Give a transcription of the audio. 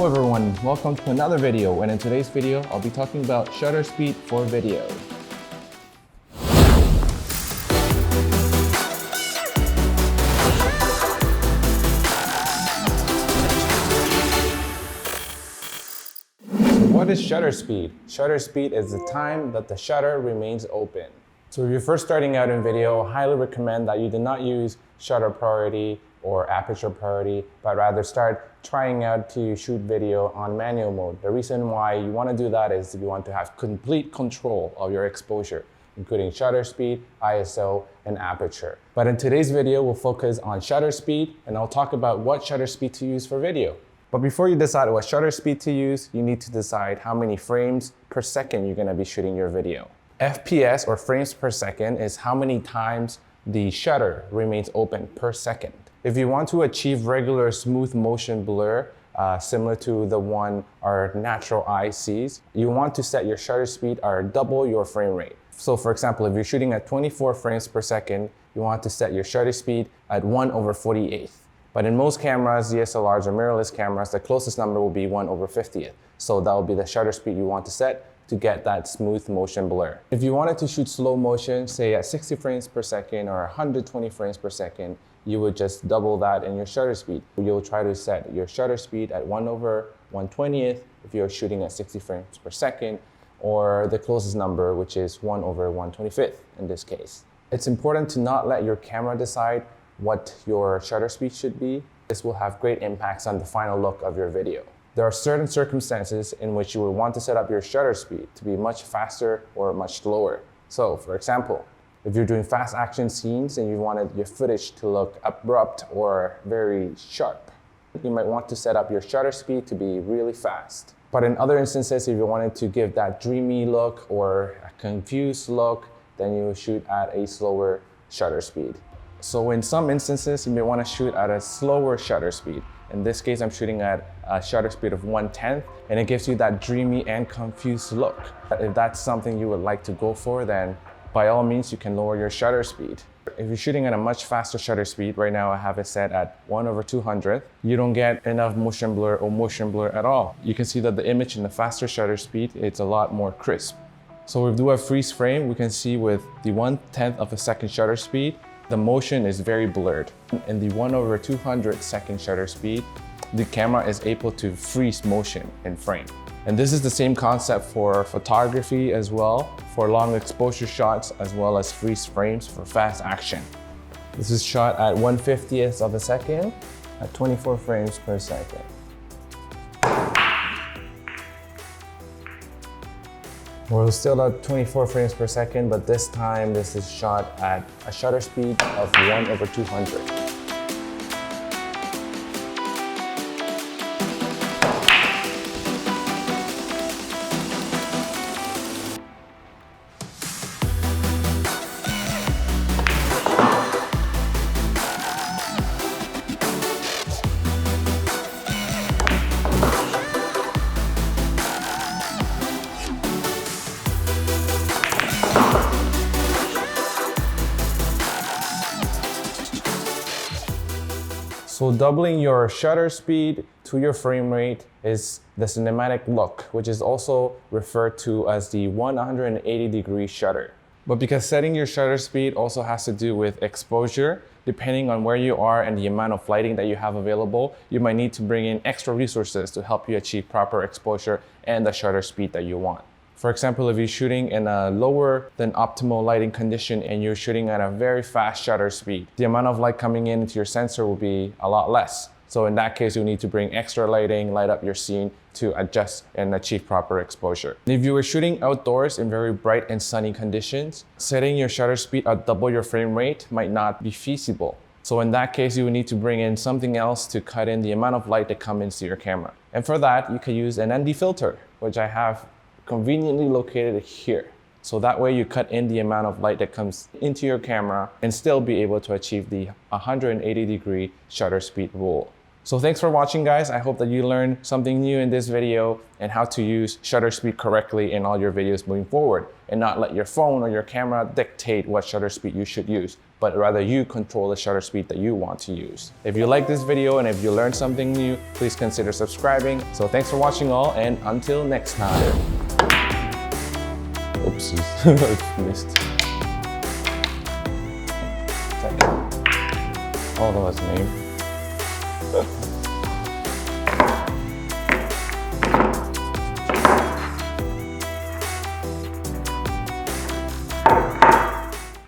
everyone, welcome to another video, and in today's video I'll be talking about shutter speed for video. What is shutter speed? Shutter speed is the time that the shutter remains open. So if you're first starting out in video, I highly recommend that you do not use shutter priority or aperture priority, but rather start trying out to shoot video on manual mode. The reason why you want to do that is if you want to have complete control of your exposure, including shutter speed, ISO, and aperture. But in today's video, we'll focus on shutter speed, and I'll talk about what shutter speed to use for video. But before you decide what shutter speed to use, you need to decide how many frames per second you're going to be shooting your video. FPS, or frames per second, is how many times the shutter remains open per second. If you want to achieve regular smooth motion blur, similar to the one our natural eye sees, you want to set your shutter speed or double your frame rate. So for example, if you're shooting at 24 frames per second, you want to set your shutter speed at 1/48. But in most cameras, DSLRs or mirrorless cameras, the closest number will be 1/50th. So that will be the shutter speed you want to set to get that smooth motion blur. If you wanted to shoot slow motion, say at 60 frames per second or 120 frames per second, you would just double that in your shutter speed. You'll try to set your shutter speed at 1/120th if you're shooting at 60 frames per second, or the closest number, which is 1/125th in this case. It's important to not let your camera decide what your shutter speed should be. This will have great impacts on the final look of your video. There are certain circumstances in which you would want to set up your shutter speed to be much faster or much slower. So for example, if you're doing fast action scenes and you wanted your footage to look abrupt or very sharp, you might want to set up your shutter speed to be really fast. But in other instances, if you wanted to give that dreamy look or a confused look, then you shoot at a slower shutter speed. So in some instances, you may want to shoot at a slower shutter speed. In this case, I'm shooting at a shutter speed of 1/10, and it gives you that dreamy and confused look. If that's something you would like to go for, then by all means, you can lower your shutter speed. If you're shooting at a much faster shutter speed, right now I have it set at 1/200, you don't get enough motion blur or motion blur at all. You can see that the image in the faster shutter speed, it's a lot more crisp. So if we do a freeze frame, we can see with the 1/10 of a second shutter speed, the motion is very blurred. In the 1/200 second shutter speed, the camera is able to freeze motion in frame. And this is the same concept for photography as well, for long exposure shots, as well as freeze frames for fast action. This is shot at 1/50th of a second at 24 frames per second. We're still at 24 frames per second, but this time this is shot at a shutter speed of 1/200. So doubling your shutter speed to your frame rate is the cinematic look, which is also referred to as the 180-degree shutter. But because setting your shutter speed also has to do with exposure, depending on where you are and the amount of lighting that you have available, you might need to bring in extra resources to help you achieve proper exposure and the shutter speed that you want. For example, if you're shooting in a lower than optimal lighting condition and you're shooting at a very fast shutter speed, the amount of light coming into your sensor will be a lot less. So in that case, you need to bring extra lighting, light up your scene to adjust and achieve proper exposure. If you were shooting outdoors in very bright and sunny conditions, setting your shutter speed at double your frame rate might not be feasible. So in that case, you would need to bring in something else to cut in the amount of light that comes into your camera. And for that, you can use an ND filter, which I have conveniently located here. So that way you cut in the amount of light that comes into your camera and still be able to achieve the 180-degree shutter speed rule. So thanks for watching, guys. I hope that you learned something new in this video and how to use shutter speed correctly in all your videos moving forward, and not let your phone or your camera dictate what shutter speed you should use, but rather you control the shutter speed that you want to use. If you like this video and if you learned something new, please consider subscribing. So thanks for watching all, and until next time. Oopsies, I missed. Second. Oh, that was lame.